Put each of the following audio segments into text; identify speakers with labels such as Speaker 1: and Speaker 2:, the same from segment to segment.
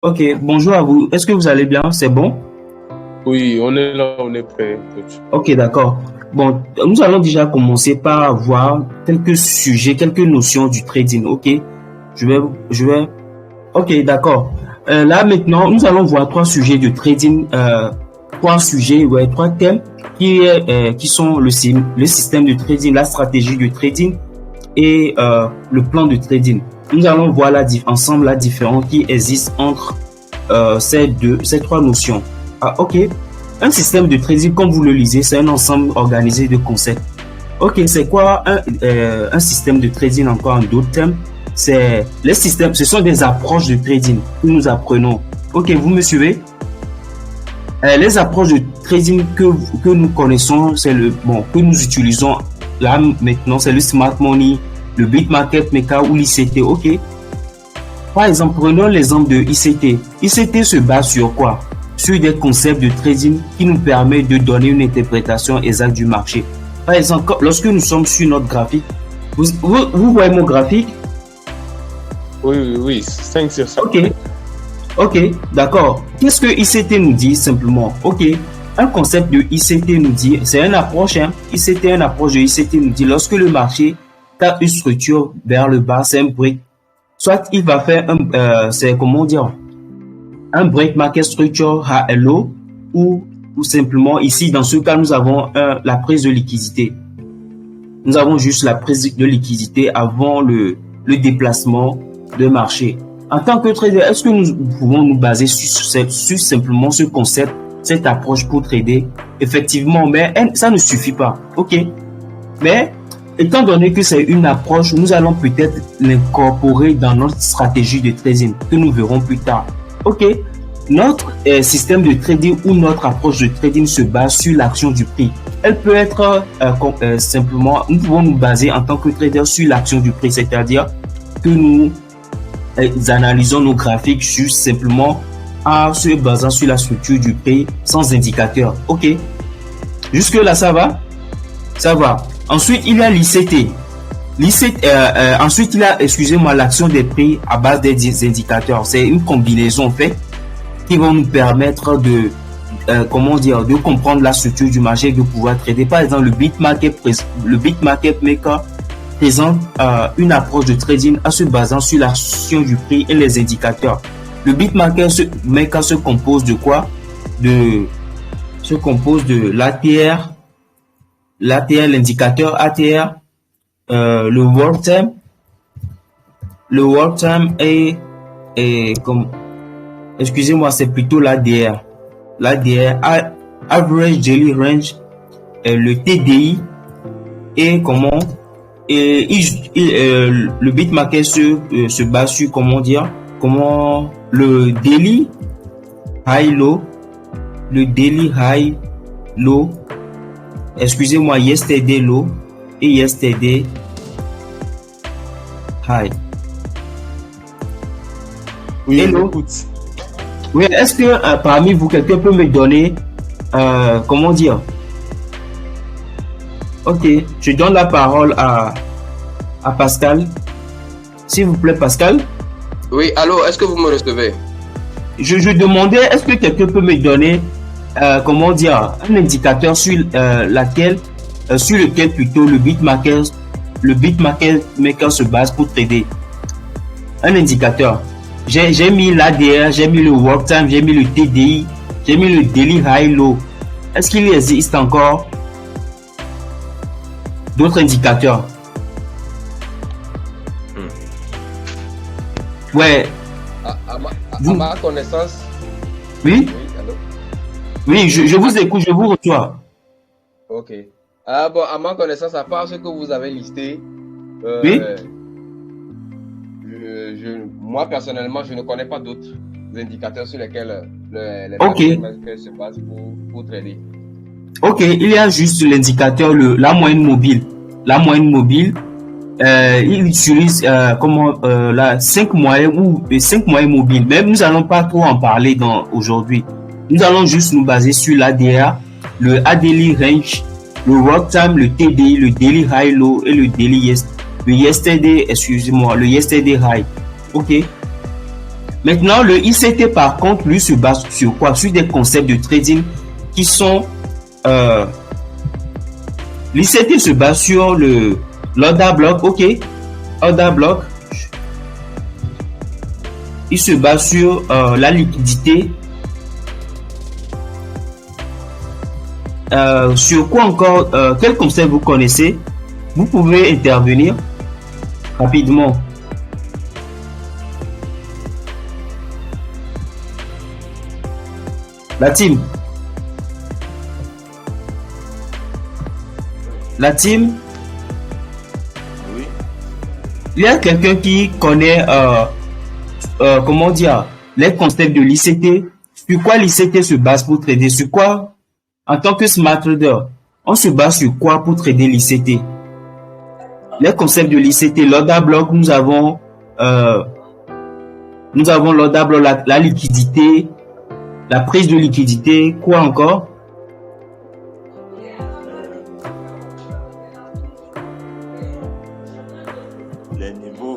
Speaker 1: Ok, bonjour à vous. Est-ce que vous allez bien? C'est bon?
Speaker 2: Oui, on est là, on est prêt, coach.
Speaker 1: Ok, d'accord. Bon, nous allons déjà commencer par voir quelques sujets, quelques notions du trading. Ok, je vais. Ok, d'accord. Là maintenant, nous allons voir trois sujets de trading, trois sujets, ouais, trois thèmes qui sont le système de trading, la stratégie de trading et le plan de trading. Nous allons voir ensemble la différence qui existe entre ces trois notions. Ah, ok. Un système de trading, comme vous le lisez, c'est un ensemble organisé de concepts. Ok, c'est quoi un système de trading encore en d'autres termes? C'est les systèmes, ce sont des approches de trading que nous apprenons. Ok, vous me suivez? Les approches de trading que nous connaissons, que nous utilisons là maintenant, c'est le smart money, le bit market maker ou l'ICT. Ok. Par exemple, prenons l'exemple de ICT. ICT se base sur quoi? Sur des concepts de trading qui nous permettent de donner une interprétation exacte du marché. Par exemple, lorsque nous sommes sur notre graphique, vous voyez mon graphique?
Speaker 2: Oui, 5 sur 5.
Speaker 1: Ok, d'accord. Qu'est-ce que ICT nous dit simplement? Ok, un concept de ICT nous dit, c'est une approche, ICT, une approche de ICT nous dit, lorsque le marché a une structure vers le bas, c'est un break. Soit il va faire c'est comment dire, un break market structure high low ou simplement ici, dans ce cas, nous avons la prise de liquidité. Nous avons juste la prise de liquidité avant le déplacement de marché. En tant que trader, est-ce que nous pouvons nous baser sur simplement ce concept, cette approche pour trader? Effectivement, mais ça ne suffit pas. Ok. Mais étant donné que c'est une approche, nous allons peut-être l'incorporer dans notre stratégie de trading que nous verrons plus tard. Ok. Notre système de trading ou notre approche de trading se base sur l'action du prix. Elle peut être simplement, nous pouvons nous baser en tant que trader sur l'action du prix, c'est-à-dire que nous analysons nos graphiques juste simplement en se basant sur la structure du prix sans indicateur. Ok. Jusque là, ça va? Ça va. Ensuite, il y a l'ICT. Ensuite, il y a, excusez-moi, l'action des prix à base des indicateurs. C'est une combinaison, en fait, qui vont nous permettre de, de comprendre la structure du marché et de pouvoir trader. Par exemple, le bit market maker présente une approche de trading en se basant sur l'action du prix et les indicateurs. Le bit market maker se compose de quoi? Se compose de l'ATR, l'indicateur ATR, le world time et comme, excusez-moi, c'est plutôt l'ADR, average daily range, le TDI et le bit market se base sur le daily high low, excusez-moi, yesterday low et yesterday high.
Speaker 2: Oui,
Speaker 1: hello. Oui, est-ce que parmi vous, quelqu'un peut me donner, Ok, je donne la parole à Pascal. S'il vous plaît, Pascal.
Speaker 3: Oui, allô, est-ce que vous me recevez?
Speaker 1: Je demandais, est-ce que quelqu'un peut me donner, un indicateur sur lequel plutôt le bit market maker se base pour trader. Un indicateur. J'ai mis l'ADR, j'ai mis le work time, j'ai mis le TDI, j'ai mis le daily high low. Est-ce qu'il existe encore d'autres indicateurs? Ouais.
Speaker 3: À ma connaissance.
Speaker 1: Oui?
Speaker 3: Oui, allô?
Speaker 1: Oui, je vous écoute, je vous reçois.
Speaker 3: Ok. Bon, à ma connaissance, à part ce que vous avez listé,
Speaker 1: Oui?
Speaker 3: moi personnellement, je ne connais pas d'autres indicateurs sur lesquels les markets se basent pour trader.
Speaker 1: Ok, il y a juste l'indicateur, la moyenne mobile. La moyenne mobile, il utilise la 5 moyennes ou 5 moyennes mobiles. Mais nous allons pas trop en parler aujourd'hui. Nous allons juste nous baser sur l'ADA, le daily range, le work time, le TDI, le daily high low et le yesterday high. Ok. Maintenant, le ICT, par contre, lui, se base sur quoi? Sur des concepts de trading qui sont... l'ICT se base sur l'order block, ok? Order block. Il se base sur la liquidité. Sur quoi encore? Quel concept vous connaissez? Vous pouvez intervenir rapidement. La team. La team.
Speaker 4: Oui.
Speaker 1: Il y a quelqu'un qui connaît, comment dire, les concepts de l'ICT. Sur quoi l'ICT se base pour trader? Sur quoi, en tant que smart trader, on se base sur quoi pour trader l'ICT? Les concepts de l'ICT, l'order block, nous avons l'order block, la liquidité, la prise de liquidité, quoi encore?
Speaker 4: Les niveaux,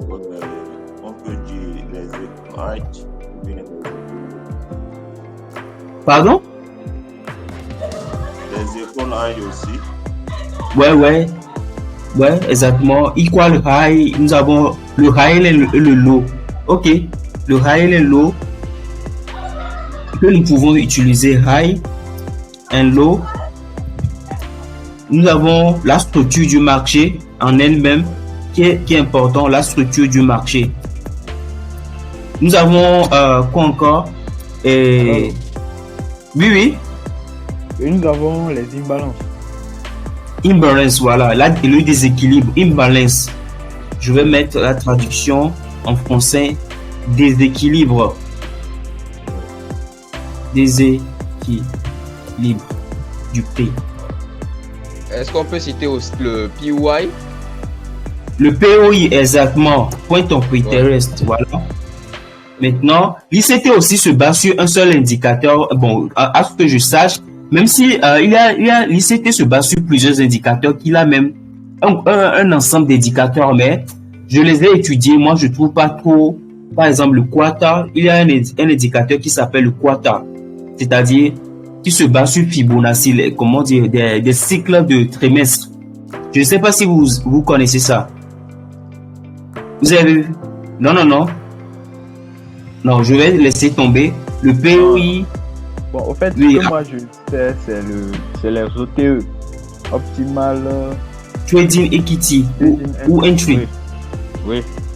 Speaker 4: on peut dire les écrans,
Speaker 1: Pardon?
Speaker 4: les écoles high aussi.
Speaker 1: Ouais, exactement. Equal high, nous avons le high et le low. Ok, le high et le low. Que nous pouvons utiliser high et low. Nous avons la structure du marché en elle-même qui est important, la structure du marché. Nous avons quoi encore? Oui.
Speaker 5: Et nous avons les imbalances.
Speaker 1: Imbalance, voilà, là, le déséquilibre, imbalance. Je vais mettre la traduction en français, déséquilibre. Déséquilibre du prix.
Speaker 3: Est-ce qu'on peut citer aussi le POI?
Speaker 1: Le POI, exactement, point of interest, voilà. Maintenant, l'ICT aussi se base sur un seul indicateur, bon, à ce que je sache, même si l'ICT se base sur plusieurs indicateurs, qu'il a même un ensemble d'indicateurs, mais je les ai étudiés, moi je trouve pas trop. Par exemple, le quarter, il y a un indicateur qui s'appelle le quarter, c'est-à-dire qui se base sur Fibonacci, comment dire, des cycles de trimestre. Je ne sais pas si vous connaissez ça. Vous avez vu? Non, je vais laisser tomber. Le POI.
Speaker 5: Bon, au fait,
Speaker 1: oui,
Speaker 5: ce que moi je sais, c'est les OTE. Optimal
Speaker 1: Trading Equity ou Entry.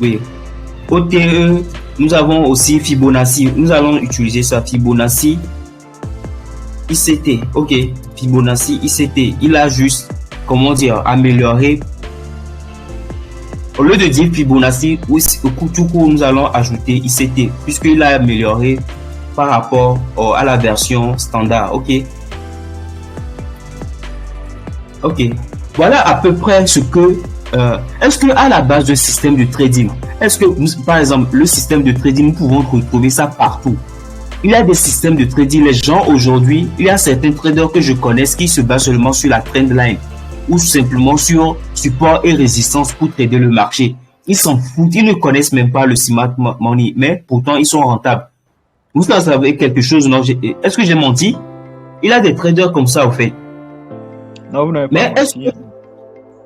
Speaker 1: Oui. OTE, nous avons aussi Fibonacci. Nous allons utiliser ça. Fibonacci ICT. Ok. Fibonacci ICT. Il a juste, comment dire, amélioré. Au lieu de dire Fibonacci, tout court, nous allons ajouter ICT, puisqu'il a amélioré par rapport à la version standard. Ok. Voilà à peu près ce que... est-ce que à la base du système de trading, est-ce que, par exemple, le système de trading, nous pouvons retrouver ça partout? Il y a des systèmes de trading. Les gens aujourd'hui, il y a certains traders que je connais qui se basent seulement sur la trendline ou simplement sur support et résistance pour trader le marché. Ils s'en foutent, ils ne connaissent même pas le smart money, mais pourtant ils sont rentables. Vous savez quelque chose? Non, est-ce que j'ai menti? Il y a des traders comme ça au fait.
Speaker 5: Non, vous n'avez pas
Speaker 1: mais
Speaker 5: menti.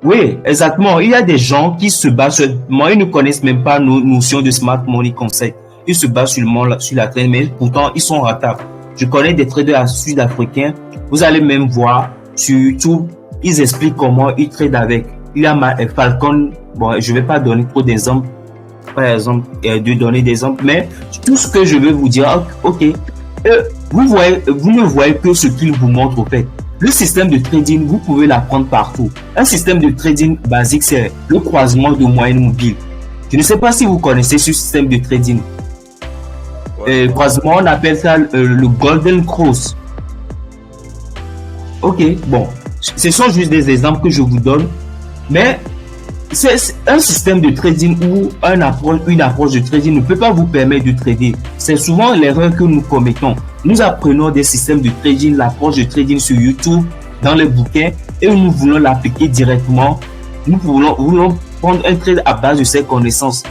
Speaker 1: Oui, exactement. Il y a des gens qui se basent seulement, ils ne connaissent même pas nos notions de smart money concept. Ils se basent sur la trend, mais pourtant ils sont rentables. Je connais des traders sud-africains. Vous allez même voir sur YouTube, ils expliquent comment ils tradent avec. Il y a Falcon. Bon, je vais pas donner trop d'exemples, par exemple, de donner des exemples, mais tout ce que je veux vous dire, ok, vous ne voyez que ce qu'il vous montre au fait. Le système de trading, vous pouvez l'apprendre partout. Un système de trading basique, c'est le croisement de moyennes mobiles. Je ne sais pas si vous connaissez ce système de trading. Croisement, on appelle ça le Golden Cross. Ok, bon, ce sont juste des exemples que je vous donne, mais c'est un système de trading ou une approche de trading ne peut pas vous permettre de trader. C'est souvent l'erreur que nous commettons. Nous apprenons des systèmes de trading, l'approche de trading sur YouTube, dans les bouquins, et nous voulons l'appliquer directement. Nous voulons prendre un trade à base de ces connaissances.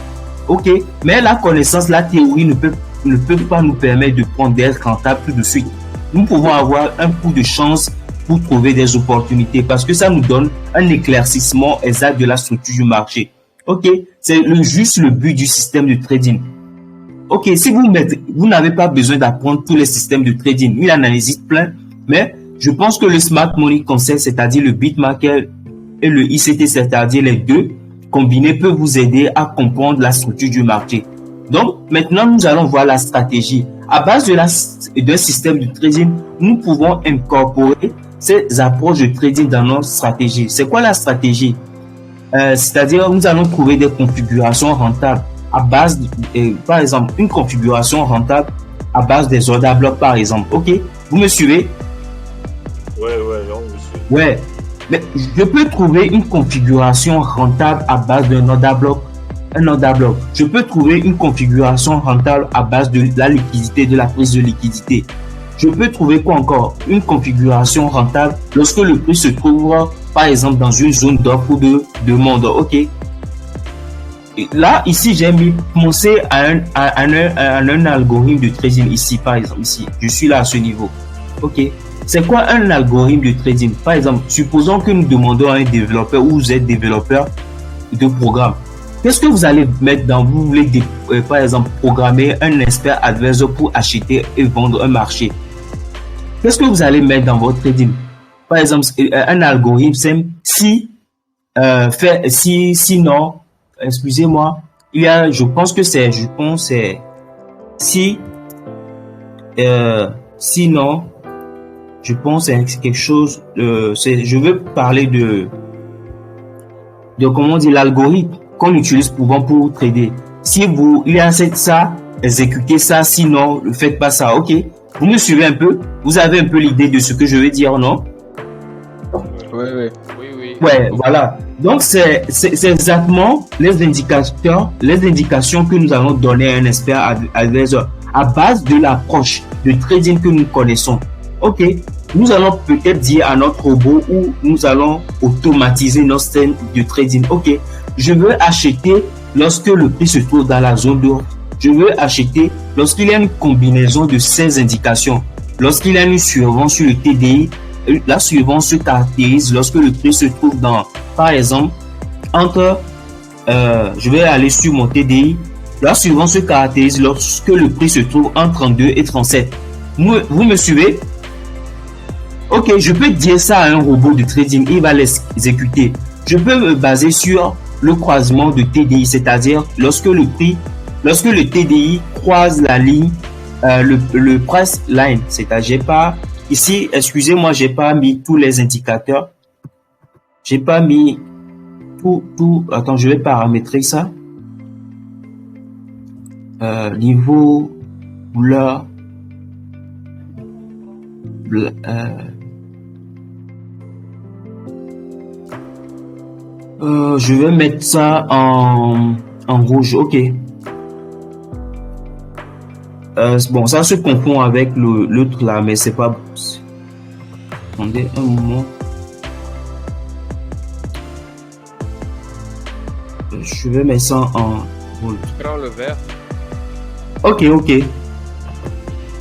Speaker 1: Ok, mais la connaissance, la théorie ne peut ne peuvent pas nous permettre de prendre d'être rentables tout de suite. Nous pouvons avoir un coup de chance pour trouver des opportunités parce que ça nous donne un éclaircissement exact de la structure du marché. Ok, c'est juste le but du système de trading. Ok, si vous n'avez pas besoin d'apprendre tous les systèmes de trading, il en existe plein, mais je pense que le Smart Money Concept, c'est-à-dire le Bitmarket et le ICT, c'est-à-dire les deux combinés, peuvent vous aider à comprendre la structure du marché. Donc, maintenant, nous allons voir la stratégie. À base d'un système de trading, nous pouvons incorporer ces approches de trading dans notre stratégie. C'est quoi la stratégie? C'est-à-dire, nous allons trouver des configurations rentables à base, par exemple, une configuration rentable à base des order blocks, par exemple. Ok, vous me suivez?
Speaker 4: Ouais, on me suit.
Speaker 1: Ouais, mais je peux trouver une configuration rentable à base d'un order block. Un order block. Je peux trouver une configuration rentable à base de la liquidité, de la prise de liquidité. Je peux trouver quoi encore? Une configuration rentable lorsque le prix se trouve, par exemple, dans une zone d'offre ou de demande. Ok. Et là, ici, j'ai pensé à un algorithme de trading ici, par exemple, ici. Je suis là à ce niveau. Ok. C'est quoi un algorithme de trading? Par exemple, supposons que nous demandons à un développeur ou vous êtes développeur de programme. Qu'est-ce que vous allez mettre dans, vous voulez, par exemple, programmer un expert advisor pour acheter et vendre un marché. Qu'est-ce que vous allez mettre dans votre trading? Par exemple, un algorithme, c'est sinon, excusez-moi, il y a, je pense c'est sinon, je pense c'est quelque chose, je veux parler de comment dire, l'algorithme qu'on utilise souvent pour trader. Si il y a ça, exécutez ça, sinon, ne faites pas ça, ok? Vous me suivez un peu? Vous avez un peu l'idée de ce que je veux dire, non?
Speaker 3: Oui.
Speaker 1: Ouais, voilà. Donc, c'est exactement les indications que nous allons donner à un expert advisor à base de l'approche de trading que nous connaissons. Ok, nous allons peut-être dire à notre robot où nous allons automatiser notre système de trading. Ok, je veux acheter lorsque le prix se trouve dans la zone d'or. Je veux acheter lorsqu'il y a une combinaison de ces indications. Lorsqu'il y a une suivance sur le TDI, la suivance se caractérise lorsque le prix se trouve dans, par exemple, je vais aller sur mon TDI. La suivance se caractérise lorsque le prix se trouve entre 32 et 37. Vous me suivez? Ok, je peux dire ça à un robot de trading, il va l'exécuter. Je peux me baser sur le croisement de TDI, c'est-à-dire lorsque le TDI croise la ligne, le price line, c'est-à-dire ici, excusez-moi, j'ai pas mis tous les indicateurs. J'ai pas mis tout. Attends, je vais paramétrer ça. Niveau, couleur, je vais mettre ça en rouge. Ok. Bon, ça se confond avec l'autre là, mais c'est pas. Attendez un moment. Je vais mettre ça en rouge.
Speaker 3: Prends le vert.
Speaker 1: Ok.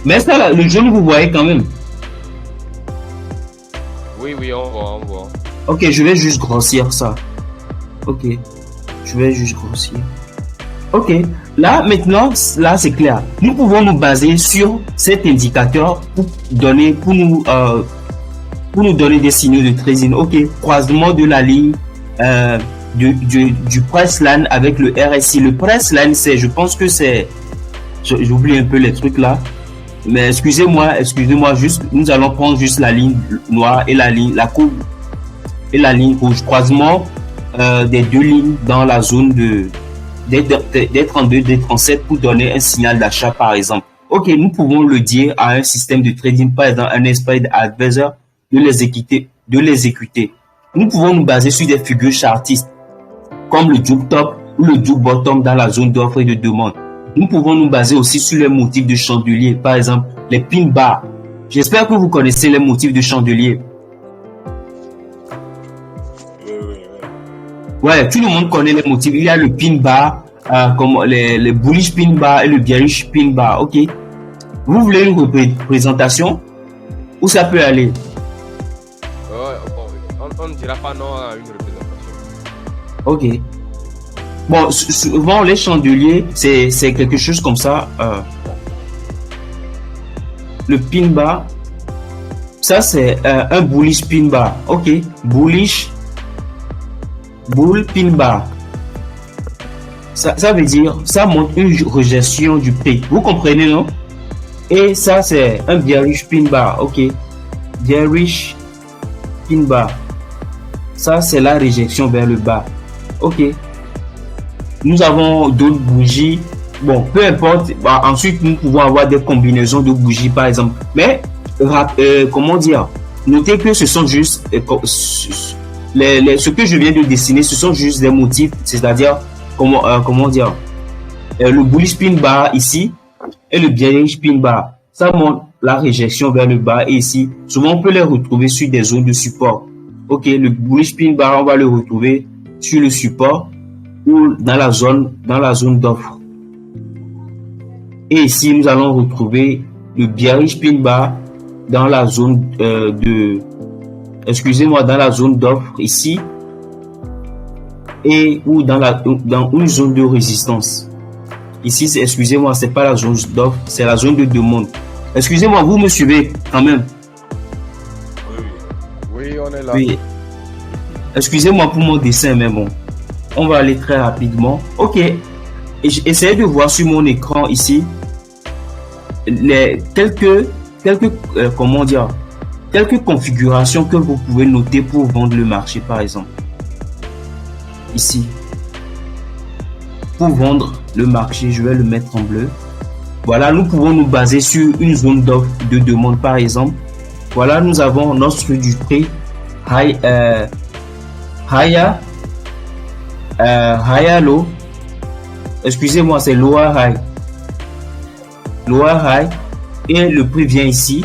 Speaker 1: Mais ça là, le jaune, vous voyez quand même.
Speaker 3: Oui, on voit.
Speaker 1: Ok, je vais juste grossir ça. Ok, je vais juste grossir. Ok, là maintenant, là c'est clair. Nous pouvons nous baser sur cet indicateur pour nous donner des signaux de trading. Ok, croisement de la ligne du price line avec le RSI. Le price line, je pense que c'est, j'oublie un peu les trucs là. Mais excusez-moi, juste, nous allons prendre juste la ligne noire et la courbe et la ligne rouge. Croisement des deux lignes dans la zone des 32, des 37 pour donner un signal d'achat par exemple. Ok, nous pouvons le dire à un système de trading, par exemple un expert advisor, de l'exécuter. Nous pouvons nous baser sur des figures chartistes comme le juke top ou le juke bottom dans la zone d'offre et de demande. Nous pouvons nous baser aussi sur les motifs de chandelier, par exemple les pin bars. J'espère que vous connaissez les motifs de chandelier.
Speaker 4: Oui.
Speaker 1: Ouais, tout le monde connaît les motifs. Il y a le pin bar, comme les bullish pin bar et le bearish pin bar. Ok. Vous voulez une représentation où ça peut aller?
Speaker 3: On ne dira pas non à une représentation.
Speaker 1: Ok. Bon, souvent les chandeliers, c'est quelque chose comme ça. Le pin bar, ça c'est un bullish pin bar. Ok. Bullish bull pin bar. Ça veut dire, ça montre une rejection du prix. Vous comprenez, non? Et ça, c'est un bearish pin bar. Ok. Bearish pin bar. Ça, c'est la réjection vers le bas. Ok. Nous avons d'autres bougies. Bon, peu importe. Bah, ensuite, nous pouvons avoir des combinaisons de bougies, par exemple. Mais, comment dire? Notez que ce sont juste... ce que je viens de dessiner, ce sont juste des motifs. C'est-à-dire... comment dire, le bullish pin bar ici et le bearish pin bar, ça montre la réjection vers le bas. Et ici, souvent on peut les retrouver sur des zones de support. Ok, le bullish pin bar, on va le retrouver sur le support ou dans la zone d'offre. Et ici, nous allons retrouver le bearish pin bar dans la zone dans la zone d'offre ici. Et ou dans une zone de résistance. Ici, excusez-moi, c'est pas la zone d'offre, c'est la zone de demande. Excusez-moi, vous me suivez quand même?
Speaker 3: Oui, on est là.
Speaker 1: Oui. Excusez-moi pour mon dessin, mais bon, on va aller très rapidement. Ok, essayez de voir sur mon écran ici les quelques comment dire, quelques configurations que vous pouvez noter pour vendre le marché, par exemple. Ici, pour vendre le marché, je vais le mettre en bleu. Voilà, nous pouvons nous baser sur une zone d'offre de demande, par exemple. Voilà, nous avons notre du prix high low. Excusez-moi, c'est lower high. Lower high et le prix vient ici.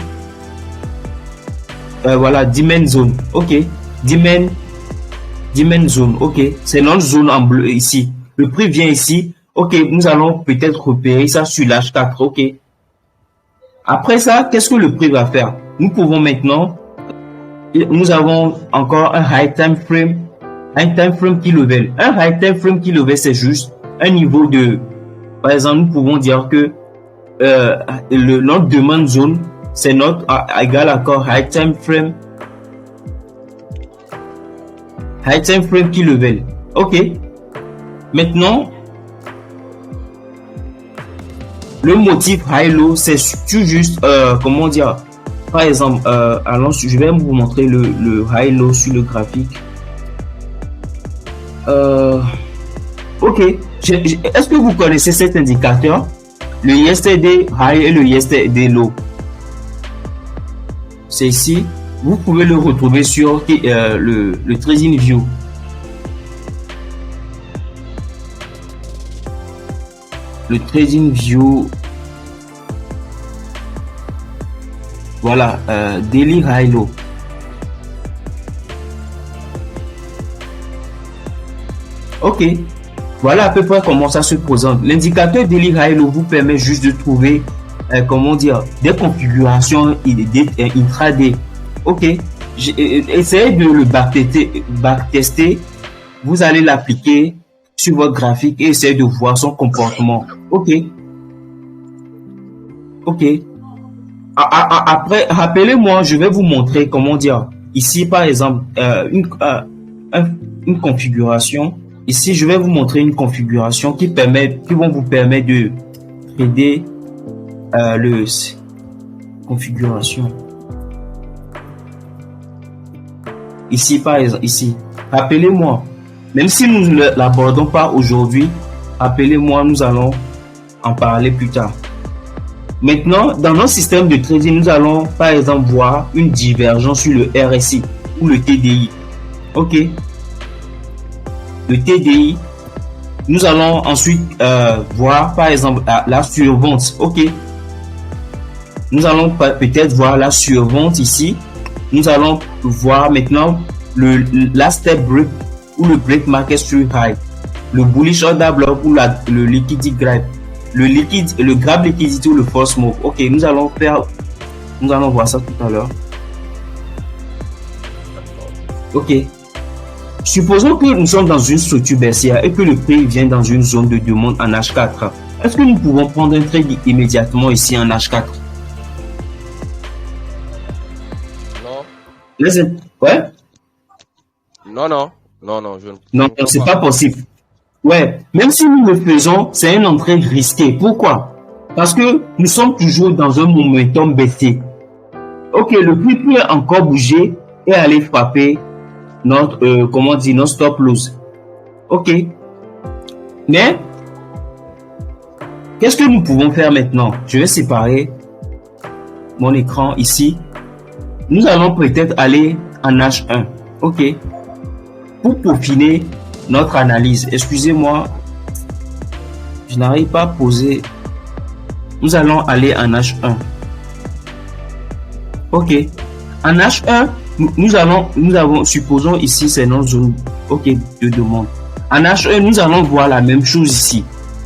Speaker 1: Voilà, demand zone. Ok, demand zone. Ok, c'est notre zone en bleu ici. Le prix vient ici. Ok, nous allons peut-être repérer ça sur l'H4. Ok. Après ça, qu'est-ce que le prix va faire? Nous pouvons maintenant, nous avons encore un high time frame key level. Un high time frame key level, c'est juste un niveau de, par exemple, nous pouvons dire que notre demand zone, c'est notre égal à encore high time frame key level. Ok. Maintenant, le motif high low, c'est tout juste comment dire, par exemple, je vais vous montrer le high low sur le graphique. Ok, est-ce que vous connaissez cet indicateur, le yesterday high et le yesterday low? C'est ici, vous pouvez le retrouver sur le Trading View. Le Trading View, voilà, Daily High Low. Ok, voilà à peu près comment ça se présente. L'indicateur Daily High Low vous permet juste de trouver, comment dire, des configurations intraday. Ok, essayez de le backtester. Vous allez l'appliquer sur votre graphique et essayer de voir son comportement. Ok. Après, rappelez-moi, je vais vous montrer comment dire. Ici, par exemple, une configuration. Ici, je vais vous montrer une configuration qui vont vous permettre de trader configuration. Ici, par exemple, ici. Rappelez-moi. Même si nous ne l'abordons pas aujourd'hui, appelez-moi, nous allons en parler plus tard. Maintenant, dans notre système de trading, nous allons par exemple voir une divergence sur le RSI ou le TDI. Ok. Le TDI, nous allons ensuite voir par exemple la survente. Ok. Nous allons peut-être voir la survente ici. Nous allons voir maintenant la step break ou le break market sur high. le bullish order block ou le liquidity grab, le grab liquidity ou le false move. Ok, nous allons voir ça tout à l'heure. Ok. Supposons que nous sommes dans une structure baissière et que le prix vient dans une zone de demande en H4. Est-ce que nous pouvons prendre un trade immédiatement ici en H4?
Speaker 3: Non.
Speaker 1: Ouais?
Speaker 3: Non,
Speaker 1: Non, c'est pas possible. Ouais, même si nous le faisons, c'est une entrée risquée. Pourquoi? Parce que nous sommes toujours dans un momentum baissier. Ok, le prix peut encore bouger et aller frapper notre stop loss. Ok. Mais qu'est-ce que nous pouvons faire maintenant? Je vais séparer mon écran ici. Nous allons peut-être aller en H1. Ok. Pour peaufiner notre analyse. Excusez-moi. Je n'arrive pas à poser. Nous allons aller en H1. Ok. En H1, supposons ici c'est notre zone de demande. En H1, nous allons voir la même chose ici.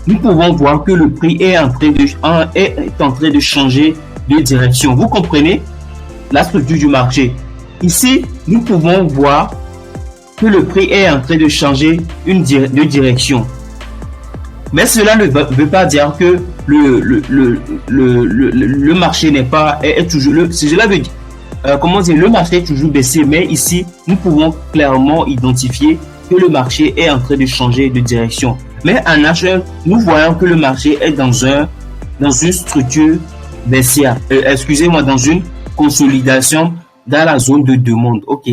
Speaker 1: Nous pouvons voir que le prix est en train de changer de direction. Vous comprenez la structure du marché? Ici, nous pouvons voir que le prix est en train de changer de direction. Mais cela ne veut pas dire que le marché n'est pas toujours cela veut dire le marché est toujours baissé, mais ici nous pouvons clairement identifier que le marché est en train de changer de direction. Mais en H1, nous voyons que le marché est dans une structure baissière, dans une consolidation dans la zone de demande. Ok.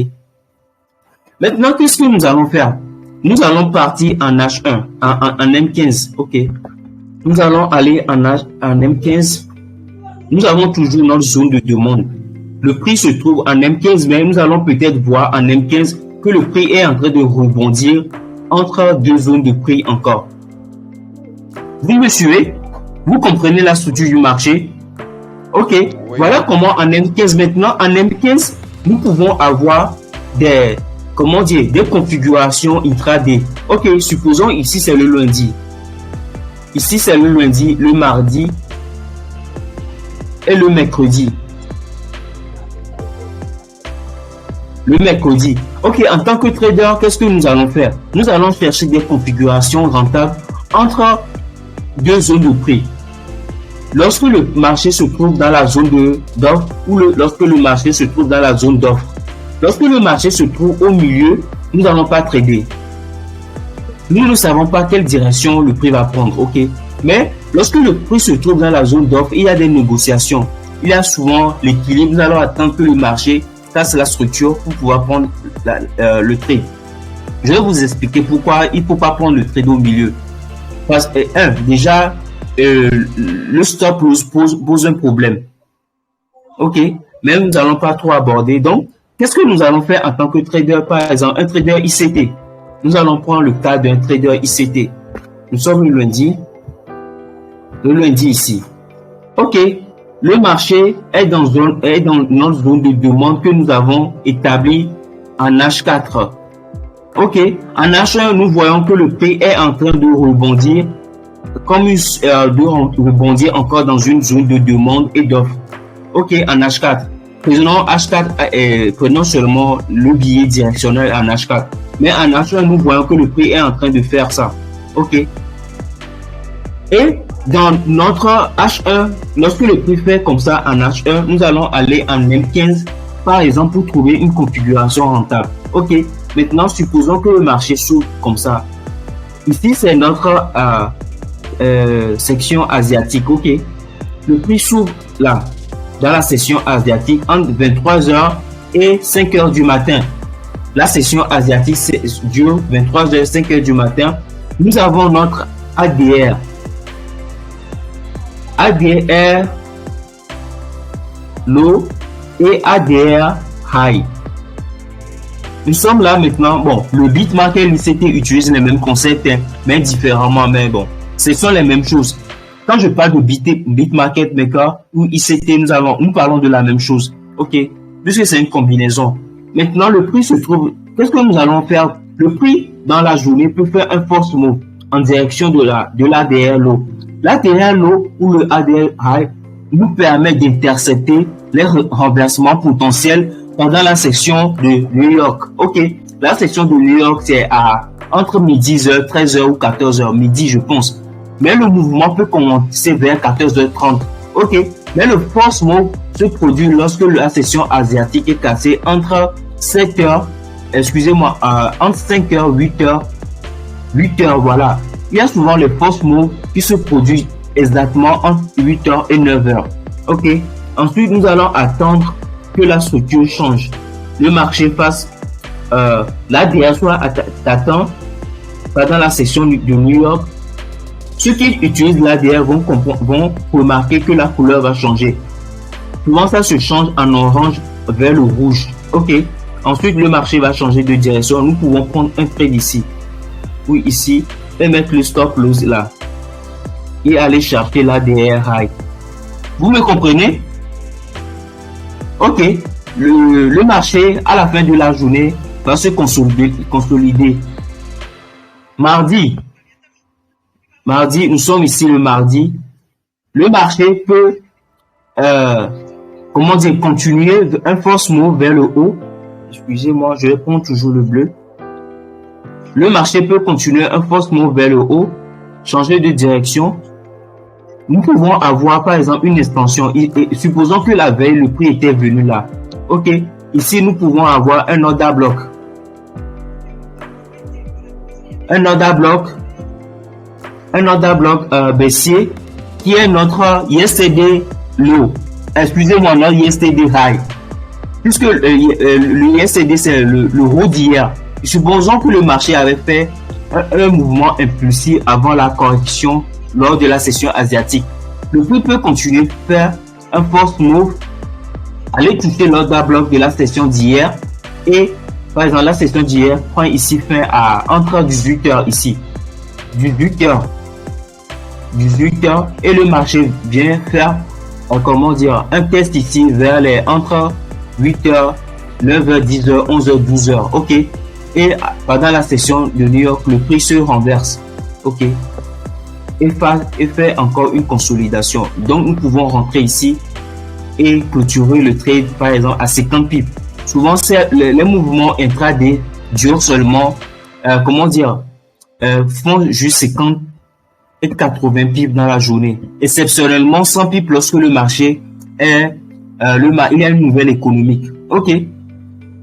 Speaker 1: Maintenant, qu'est-ce que nous allons faire? Nous allons partir en H1, en M15. Ok. Nous allons aller en M15. Nous avons toujours notre zone de demande. Le prix se trouve en M15, mais nous allons peut-être voir en M15 que le prix est en train de rebondir entre deux zones de prix encore. Vous me suivez? Vous comprenez la structure du marché? Ok. Oui. Voilà comment en M15 maintenant, en M15, nous pouvons avoir des configurations intraday. Ok, supposons ici c'est le lundi. Ici c'est le lundi, le mardi et le mercredi. Le mercredi. Ok, en tant que trader, qu'est-ce que nous allons faire? Nous allons chercher des configurations rentables entre deux zones de prix. Lorsque le marché se trouve dans la zone d'offre ou lorsque le marché se trouve dans la zone d'offre. Lorsque le marché se trouve au milieu, nous n'allons pas trader. Nous ne savons pas quelle direction le prix va prendre. Ok. Mais lorsque le prix se trouve dans la zone d'offre, il y a des négociations. Il y a souvent l'équilibre. Nous allons attendre que le marché casse la structure pour pouvoir prendre le trade. Je vais vous expliquer pourquoi il ne faut pas prendre le trade au milieu. Parce que, déjà, le stop loss pose un problème. Ok. Mais nous n'allons pas trop aborder. Donc, qu'est-ce que nous allons faire en tant que trader? Par exemple, un trader ICT. Nous allons prendre le cas d'un trader ICT. Nous sommes le lundi ici. Ok. Le marché est dans notre zone de demande que nous avons établie en H4. Ok. En H1, nous voyons que le prix est en train de rebondir encore dans une zone de demande et d'offre. Ok. En H4. Prenons seulement le billet directionnel en H4. Mais en H1, nous voyons que le prix est en train de faire ça. Ok. Et dans notre H1, lorsque le prix fait comme ça en H1, nous allons aller en M15, par exemple, pour trouver une configuration rentable. Ok. Maintenant, supposons que le marché s'ouvre comme ça. Ici, c'est notre section asiatique. Ok. Le prix s'ouvre là, dans la session asiatique, entre 23h et 5h du matin. La session asiatique dure 23h et 5h du matin. Nous avons notre ADR. ADR low et ADR high. Nous sommes là maintenant. Bon, le BitMarket et l'ICT utilisent les mêmes concepts, mais différemment. Mais bon, ce sont les mêmes choses. Quand je parle de BitMarket Maker ou ICT, nous parlons de la même chose. Ok, puisque c'est une combinaison. Maintenant, le prix se trouve. Qu'est-ce que nous allons faire? Le prix dans la journée peut faire un force move en direction de l'ADR low. L'ADR low ou le ADR high nous permet d'intercepter les remplacements potentiels pendant la session de New York. Ok, la session de New York c'est entre midi 10h, 13h ou 14h, midi je pense. Mais le mouvement peut commencer vers 14h30. Ok, mais le force move se produit lorsque la session asiatique est cassée entre 7h, excusez-moi, entre 5h, 8h, voilà. Il y a souvent les force moves qui se produisent exactement entre 8h et 9h. Ok, ensuite nous allons attendre que la structure change. Le marché fasse l'ADR soit atteint pendant la session de New York. Ceux qui utilisent l'ADR vont remarquer que la couleur va changer. Souvent, ça se change en orange vers le rouge. Ok. Ensuite, le marché va changer de direction. Nous pouvons prendre un trade ici. Oui, ici. Et mettre le stop loss là. Et aller chercher l'ADR high. Vous me comprenez? Ok. Le marché, à la fin de la journée, va se consolider. Mardi, nous sommes ici le mardi. Le marché peut, continuer un force move vers le haut. Excusez-moi, je vais prendre toujours le bleu. Le marché peut continuer un force move vers le haut, changer de direction. Nous pouvons avoir, par exemple, une expansion. Supposons que la veille, le prix était venu là. Ok. Ici, nous pouvons avoir un order block. Un order block baissier qui est notre yesterday low. Excusez-moi, notre yesterday high. Puisque le yesterday c'est le haut d'hier. Supposons que le marché avait fait un mouvement impulsif avant la correction lors de la session asiatique. Le prix peut continuer de faire un force move, aller toucher l'order block de la session d'hier et par exemple la session d'hier prend ici fin à entre 18h ici. 18h et le marché vient faire un test ici vers les entre 8h, 9h, 10h, 11h, 12h. Ok. Et pendant la session de New York, le prix se renverse. Ok. Et fait encore une consolidation. Donc, nous pouvons rentrer ici et clôturer le trade, par exemple, à 50 pips. Souvent, les mouvements intraday durent seulement, font juste 50 et 80 pips dans la journée. Exceptionnellement, 100 pips lorsque le marché il y a une nouvelle économique. Ok.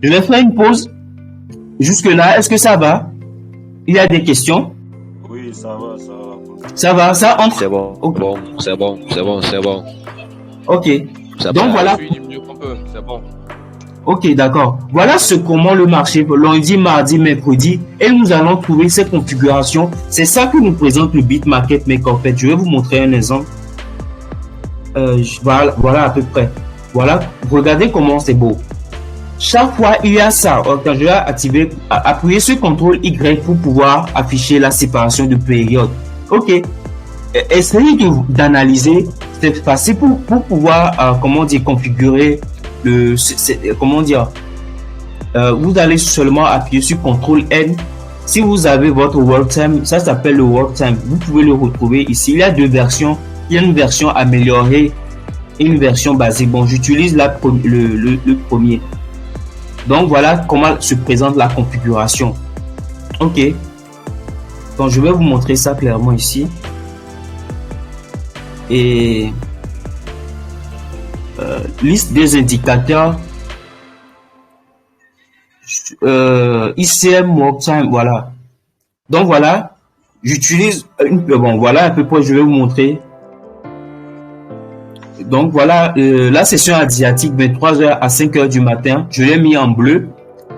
Speaker 1: Je vais faire une pause. Jusque là, est-ce que ça va? Il y a des questions?
Speaker 4: Oui, ça va.
Speaker 1: Ça va, ça entre?
Speaker 6: C'est bon.
Speaker 1: Okay.
Speaker 6: C'est bon.
Speaker 1: Ok.
Speaker 6: C'est
Speaker 1: donc
Speaker 6: bon.
Speaker 1: voilà.
Speaker 3: C'est bon.
Speaker 1: Ok, d'accord. Voilà comment le marché lundi, mardi, mercredi, et nous allons trouver ces configurations. C'est ça que nous présente le Bitmarket Maker. En fait, je vais vous montrer un exemple. Voilà à peu près. Voilà, regardez comment c'est beau. Chaque fois, il y a ça. Quand je vais appuyer sur CTRL Y pour pouvoir afficher la séparation de période. Ok. Essayez d'analyser. C'est facile pour pouvoir, configurer vous allez seulement appuyer sur CTRL N. Si vous avez votre World Time, ça s'appelle le World Time. Vous pouvez le retrouver ici. Il y a deux versions. Il y a une version améliorée et une version basique. Bon, j'utilise le premier. Donc, voilà comment se présente la configuration. Ok. Donc, je vais vous montrer ça clairement ici. Et liste des indicateurs. ICM Work Time, voilà. Donc, voilà. J'utilise voilà à peu près, je vais vous montrer. Donc voilà, la session asiatique 23h à 5h du matin, je l'ai mis en bleu.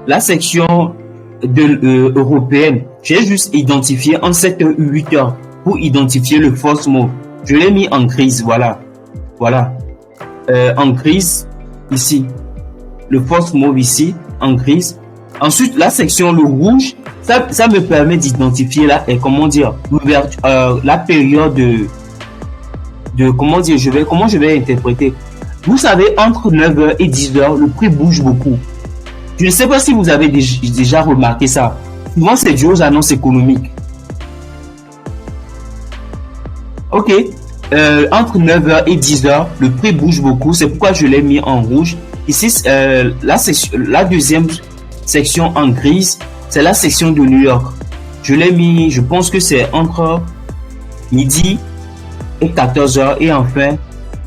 Speaker 1: La section européenne, j'ai juste identifié en 7h ou 8h pour identifier le force move. Je l'ai mis en grise, voilà. En grise, ici. Le force move ici, en grise. Ensuite, la section le rouge, ça me permet d'identifier la période de comment je vais interpréter. Vous savez, entre 9h et 10h, le prix bouge beaucoup. Je ne sais pas si vous avez déjà remarqué ça. Souvent, c'est dû aux annonces économiques. Ok. Entre 9h et 10h, le prix bouge beaucoup. C'est pourquoi je l'ai mis en rouge. Ici, la deuxième section en grise, c'est la section de New York. Je l'ai mis, je pense que c'est entre midi et 14h. Et enfin,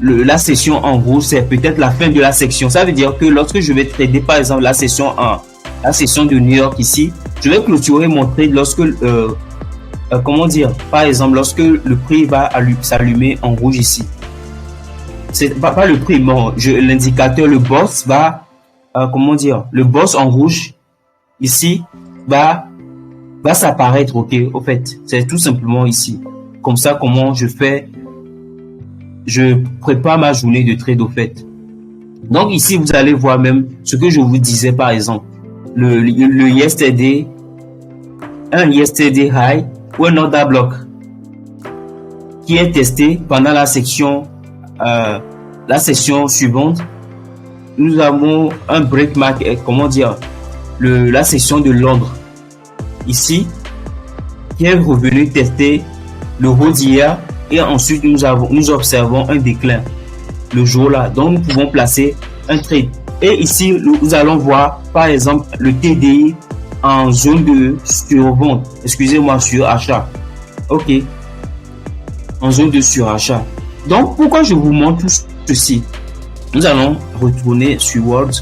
Speaker 1: la session en rouge, c'est peut-être la fin de la section. Ça veut dire que lorsque je vais trader, par exemple, la session de New York ici, je vais clôturer mon trade lorsque, par exemple, lorsque le prix va s'allumer en rouge ici. C'est pas le prix, bon, l'indicateur, le boss va, le boss en rouge ici va s'apparaître, ok, au fait. C'est tout simplement ici. Comme ça, comment je prépare ma journée de trade, au fait. Donc ici, vous allez voir même ce que je vous disais, par exemple. Le yesterday, un yesterday high ou un order block qui est testé pendant la section suivante. Nous avons un break market, la section de Londres ici qui est revenu tester le haut d'hier et ensuite nous observons un déclin le jour là. Donc nous pouvons placer un trade. Et ici, nous allons voir, par exemple, le TDI en zone de survente. Excusez-moi, surachat. OK. En zone de surachat. Donc, pourquoi je vous montre tout ceci? Nous allons retourner sur World.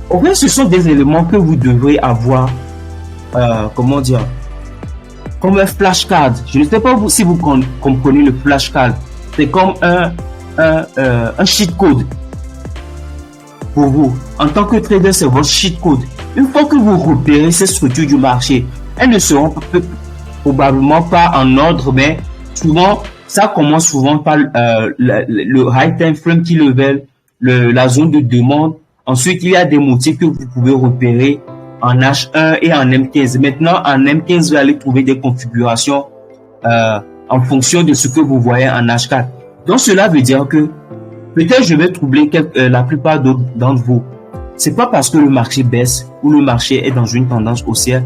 Speaker 1: En fait, ce sont des éléments que vous devrez avoir, comme un flashcard. Je ne sais pas si vous comprenez le flashcard. C'est comme un cheat code. Pour vous, en tant que trader, c'est votre cheat code. Une fois que vous repérez ces structures du marché, elles ne seront probablement pas en ordre, mais souvent, ça commence souvent par le high time frame qui level, la zone de demande. Ensuite, il y a des motifs que vous pouvez repérer en H1 et en M15. Maintenant, en M15, vous allez trouver des configurations en fonction de ce que vous voyez en H4. Donc, cela veut dire que peut-être je vais troubler la plupart d'entre vous. C'est pas parce que le marché baisse ou le marché est dans une tendance haussière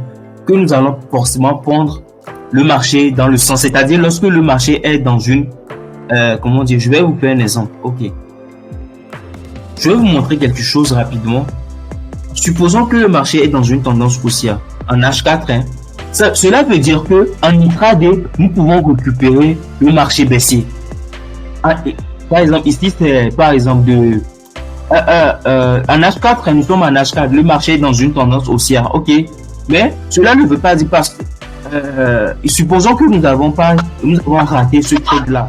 Speaker 1: que nous allons forcément prendre le marché dans le sens. C'est-à-dire lorsque le marché est dans une... je vais vous faire un exemple. Ok. Je vais vous montrer quelque chose rapidement. Supposons que le marché est dans une tendance haussière en H4. Cela veut dire que en intraday, nous pouvons récupérer le marché baissier. Par exemple, ici, c'est par exemple en H4, nous sommes en H4, le marché est dans une tendance haussière, ok. Mais cela ne veut pas dire parce que, supposons que nous avons raté ce trade-là.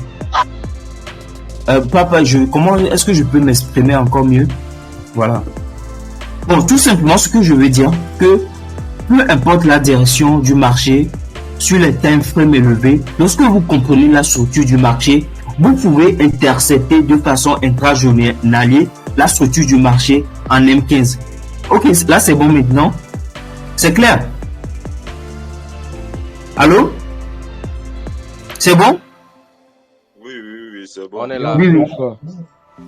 Speaker 1: Comment est-ce que je peux m'exprimer encore mieux? Voilà. Bon, tout simplement, ce que je veux dire, que peu importe la direction du marché sur les time frames élevés, lorsque vous comprenez la structure du marché, vous pouvez intercepter de façon intrajournalière la structure du marché en M15. Ok, là c'est bon maintenant. C'est clair? Allô? C'est bon?
Speaker 4: Oui, c'est bon.
Speaker 3: On est là.
Speaker 1: Oui.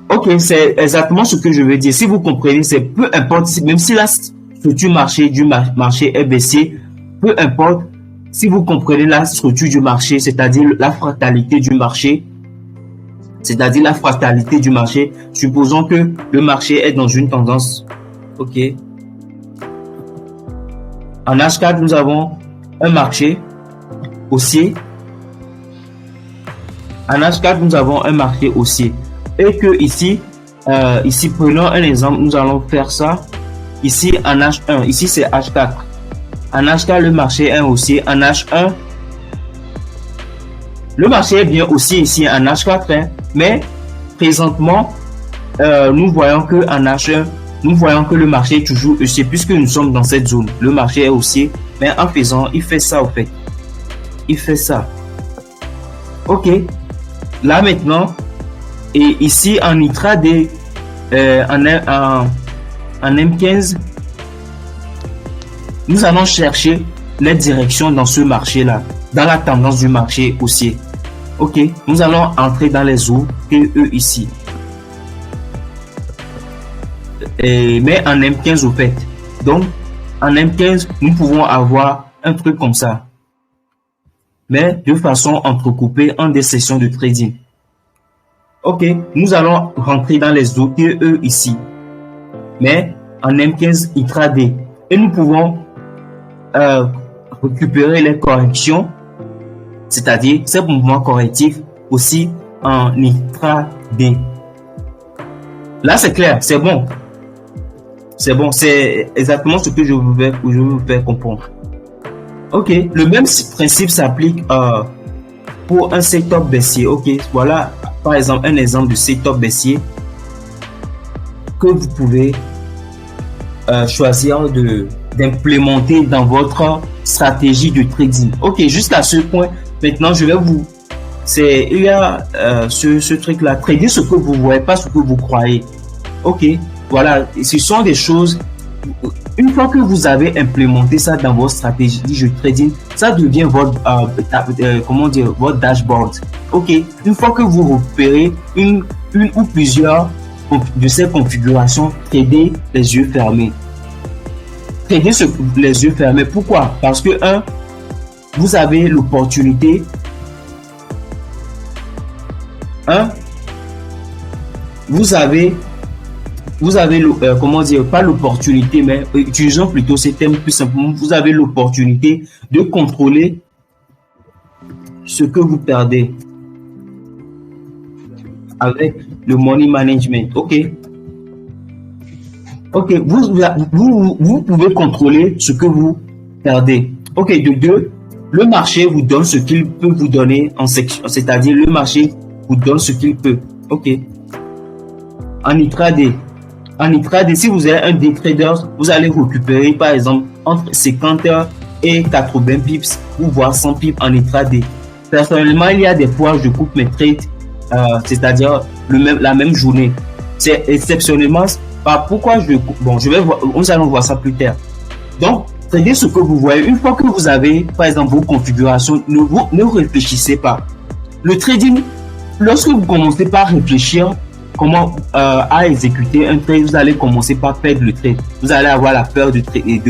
Speaker 1: Ok, c'est exactement ce que je veux dire. Si vous comprenez, c'est peu importe, même si la structure du marché est baissier, peu importe, si vous comprenez la structure du marché, c'est-à-dire la fractalité du marché, supposons que le marché est dans une tendance, ok. En H4, nous avons un marché haussier. En H4, nous avons un marché haussier. Et que ici, prenons un exemple, nous allons faire ça. Ici, en H1, ici c'est H4. En H4, le marché est haussier. En H1, le marché est bien haussier ici en H4, mais présentement, nous voyons que en H1, nous voyons que le marché est toujours haussier puisque nous sommes dans cette zone. Le marché est haussier, mais en faisant, il fait ça au fait. Il fait ça. Ok. Là maintenant, et ici en intraday, en M15, nous allons chercher les directions dans ce marché-là, dans la tendance du marché haussier. Ok, nous allons entrer dans les OTE ici. Mais en M15 au fait. Donc, en M15, nous pouvons avoir un truc comme ça, mais de façon entrecoupée en des sessions de trading. Ok, nous allons rentrer dans les OTE ici, mais en M15 intraday, et nous pouvons récupérer les corrections, c'est-à-dire ces mouvements correctifs aussi en intraday. Là, c'est clair, c'est bon. C'est bon, c'est exactement ce que je veux vous faire comprendre. Ok, le même principe s'applique pour un setup baissier. Ok, voilà par exemple un exemple de setup baissier que vous pouvez choisir d'implémenter dans votre stratégie de trading. Ok, jusqu'à ce point, maintenant je vais vous... il y a ce truc-là, trader ce que vous voyez, pas ce que vous croyez. Ok, voilà, ce sont des choses... Une fois que vous avez implémenté ça dans votre stratégie de trading, ça devient votre votre dashboard. Ok, une fois que vous repérez une ou plusieurs de ces configurations, tradez les yeux fermés. Tradez les yeux fermés. Pourquoi? Parce que vous avez l'opportunité. Vous avez pas l'opportunité, mais utilisons plutôt ces termes plus simplement. Vous avez l'opportunité de contrôler ce que vous perdez avec le money management. Ok, vous pouvez contrôler ce que vous perdez. Ok, de deux, le marché vous donne ce qu'il peut vous donner en section, c'est-à-dire le marché vous donne ce qu'il peut. Ok, en intraday, si vous êtes un day trader, vous allez récupérer par exemple entre 50 et 80 pips ou voire 100 pips en intraday. Personnellement, il y a des fois je coupe mes trades, c'est-à-dire la même journée. C'est exceptionnellement pourquoi je coupe. Bon, nous allons voir ça plus tard. Donc, trader ce que vous voyez. Une fois que vous avez par exemple vos configurations, ne réfléchissez pas. Le trading, lorsque vous commencez par réfléchir comment à exécuter un trade, vous allez commencer par perdre le trade. Vous allez avoir la peur de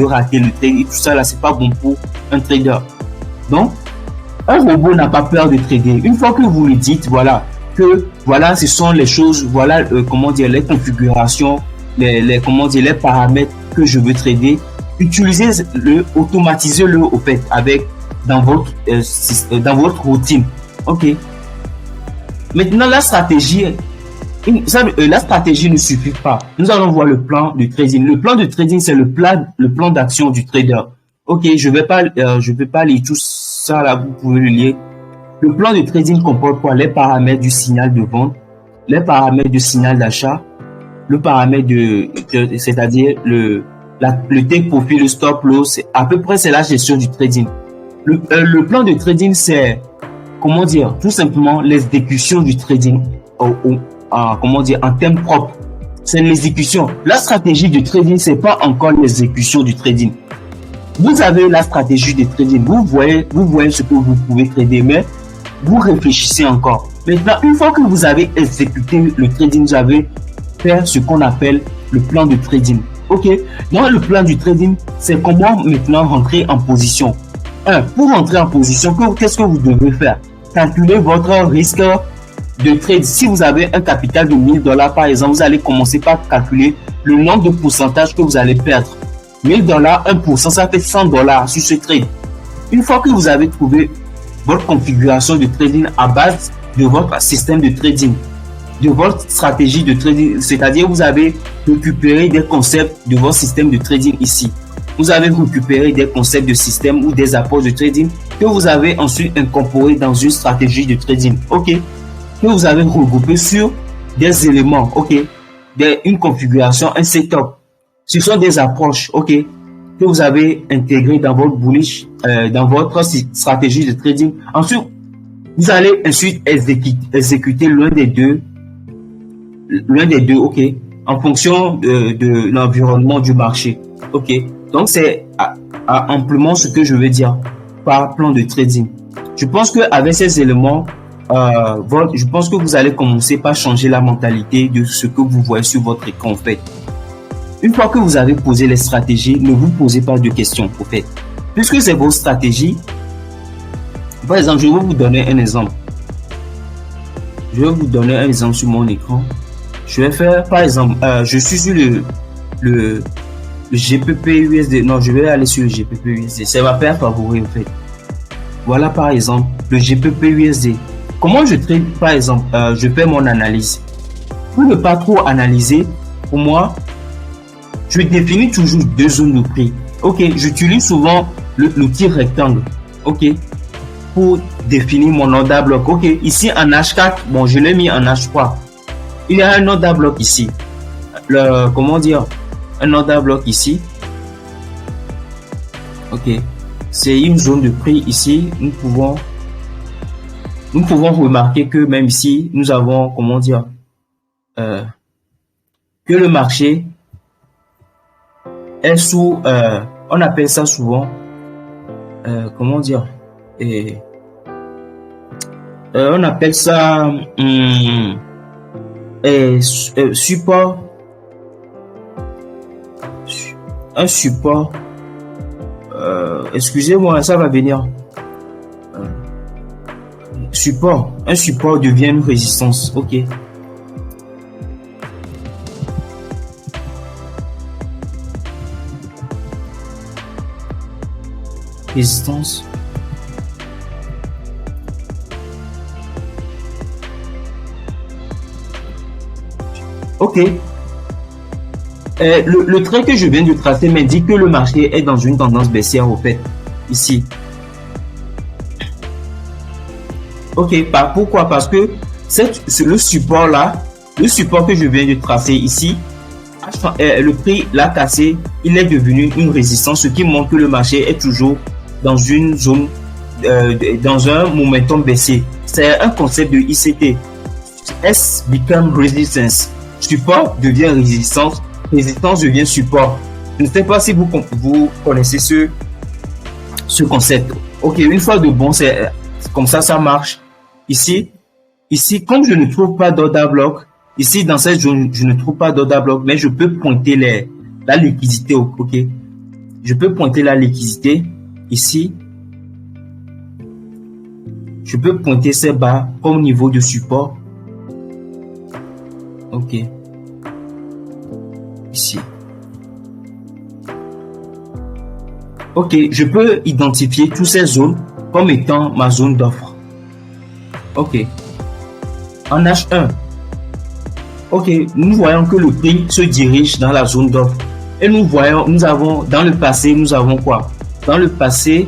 Speaker 1: rater le trade et tout ça là, c'est pas bon pour un trader. Donc, un robot n'a pas peur de trader. Une fois que vous lui dites voilà, ce sont les choses, voilà les configurations, les paramètres que je veux trader, automatisez-le au fait dans votre routine. Ok. Maintenant la stratégie ne suffit pas. Nous allons voir le plan de trading. Le plan de trading, c'est le plan d'action du trader. Ok, je vais pas lire tout ça là, vous pouvez le lire. Le plan de trading comporte quoi? Les paramètres du signal de vente, les paramètres du signal d'achat, le paramètre c'est-à-dire le take profit, le stop loss. À peu près, c'est la gestion du trading. Le plan de trading, c'est tout simplement l'exécution du trading en termes propres. C'est l'exécution. La stratégie du trading, c'est pas encore l'exécution du trading. Vous avez la stratégie de trading, vous voyez ce que vous pouvez trader, mais vous réfléchissez encore. Maintenant, une fois que vous avez exécuté le trading, vous avez fait ce qu'on appelle le plan de trading. Ok, dans le plan du trading, c'est comment maintenant rentrer en position. Pour rentrer en position, qu'est-ce que vous devez faire? Calculer votre risque de trade. Si vous avez un capital de $1000 par exemple, vous allez commencer par calculer le nombre de pourcentage que vous allez perdre. $1000, 1%, ça fait $100 sur ce trade. Une fois que vous avez trouvé votre configuration de trading à base de votre système de trading, de votre stratégie de trading, c'est-à-dire vous avez récupéré des concepts de votre système de trading ici. Vous avez récupéré des concepts de système ou des approches de trading que vous avez ensuite incorporé dans une stratégie de trading. Ok, que vous avez regroupé sur des éléments. Ok, une configuration, un setup. Ce sont des approches. Ok, que vous avez intégré dans votre bullish, dans votre stratégie de trading. Ensuite, vous allez ensuite exécuter l'un des deux. Ok, en fonction de l'environnement du marché. Ok, donc c'est amplement ce que je veux dire par plan de trading. Je pense que avec ces éléments, je pense que vous allez commencer par changer la mentalité de ce que vous voyez sur votre écran en fait. Une fois que vous avez posé les stratégies, ne vous posez pas de questions, au fait. Puisque c'est vos stratégies, par exemple, je vais vous donner un exemple. Je vais vous donner un exemple sur mon écran. Je vais faire, par exemple, je suis sur le GPP USD. Non, je vais aller sur le GPP USD. C'est ma paire favorite, en fait. Voilà, par exemple, le GPP USD. Comment je trade, par exemple, je fais mon analyse. Pour ne pas trop analyser, pour moi, je définis toujours deux zones de prix. Ok, j'utilise souvent l'outil rectangle. Ok, pour définir mon order block. Ok, ici en H4, bon, je l'ai mis en H3. Il y a un order block ici. Comment dire? Un order block ici. Ok, c'est une zone de prix ici. Nous pouvons remarquer que même ici, nous avons, comment dire, que le marché est sous, on appelle ça souvent, comment dire, on appelle ça support, un support, excusez-moi, ça va venir, support, un support devient une résistance. Ok, résistance. Ok. Le trait que je viens de tracer m'indique que le marché est dans une tendance baissière, au fait, ici. Ok, pourquoi? Parce que le support là, le support que je viens de tracer ici, le prix l'a cassé, il est devenu une résistance, ce qui montre que le marché est toujours dans une zone, dans un momentum baissier. C'est un concept de ICT. S become resistance. Support devient résistance. Résistance devient support. Je ne sais pas si vous connaissez ce concept. Ok, une fois de bon, c'est comme ça, ça marche. Ici, comme je ne trouve pas d'order block, ici dans cette zone, je ne trouve pas d'order block, mais je peux pointer la liquidité. Ok, je peux pointer la liquidité ici. Je peux pointer ces barres comme niveau de support. Ok, ici. Ok, je peux identifier toutes ces zones comme étant ma zone d'offre. Ok, en H1. Ok, nous voyons que le prix se dirige dans la zone d'offre. Et nous avons, dans le passé, nous avons quoi? Dans le passé,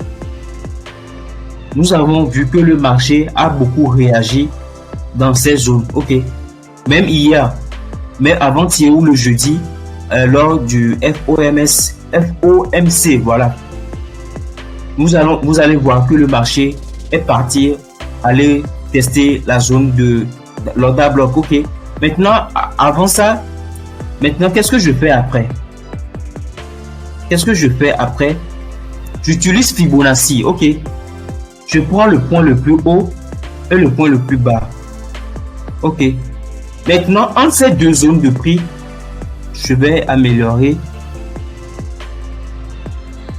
Speaker 1: nous avons vu que le marché a beaucoup réagi dans ces zones. Ok, même hier, mais avant-hier ou le jeudi, lors du FOMC, voilà. Vous allez voir que le marché est parti aller tester la zone de l'order block. Ok, maintenant, avant ça, maintenant, qu'est-ce que je fais après? J'utilise Fibonacci. Ok, je prends le point le plus haut et le point le plus bas. Ok, maintenant, entre ces deux zones de prix, je vais améliorer.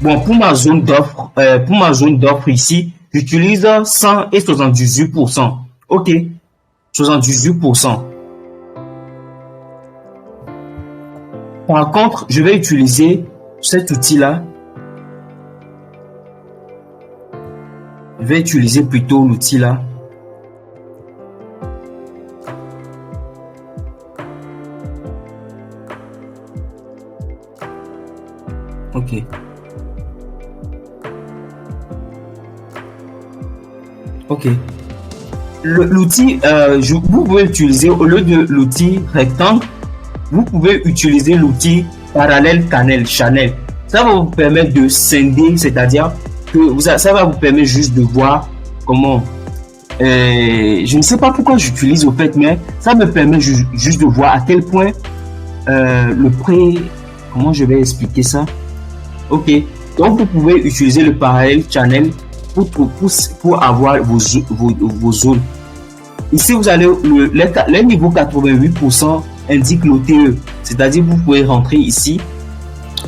Speaker 1: Bon, pour ma zone d'offre, ici, j'utilise 100 et 78%. Ok, 78%. Par contre, je vais utiliser cet outil-là. Je vais utiliser plutôt l'outil-là. Ok. Ok. L'outil, vous pouvez utiliser, au lieu de l'outil rectangle, vous pouvez utiliser l'outil parallèle channel. Ça va vous permettre de scinder, c'est-à-dire que ça va vous permettre juste de voir comment. Je ne sais pas pourquoi j'utilise au fait, mais ça me permet juste de voir à quel point le prix. Comment je vais expliquer ça? Ok, donc vous pouvez utiliser le parallèle channel pour avoir vos zones. Ici, vous allez les niveaux 88%, indique l'OTE. C'est-à-dire, vous pouvez rentrer ici.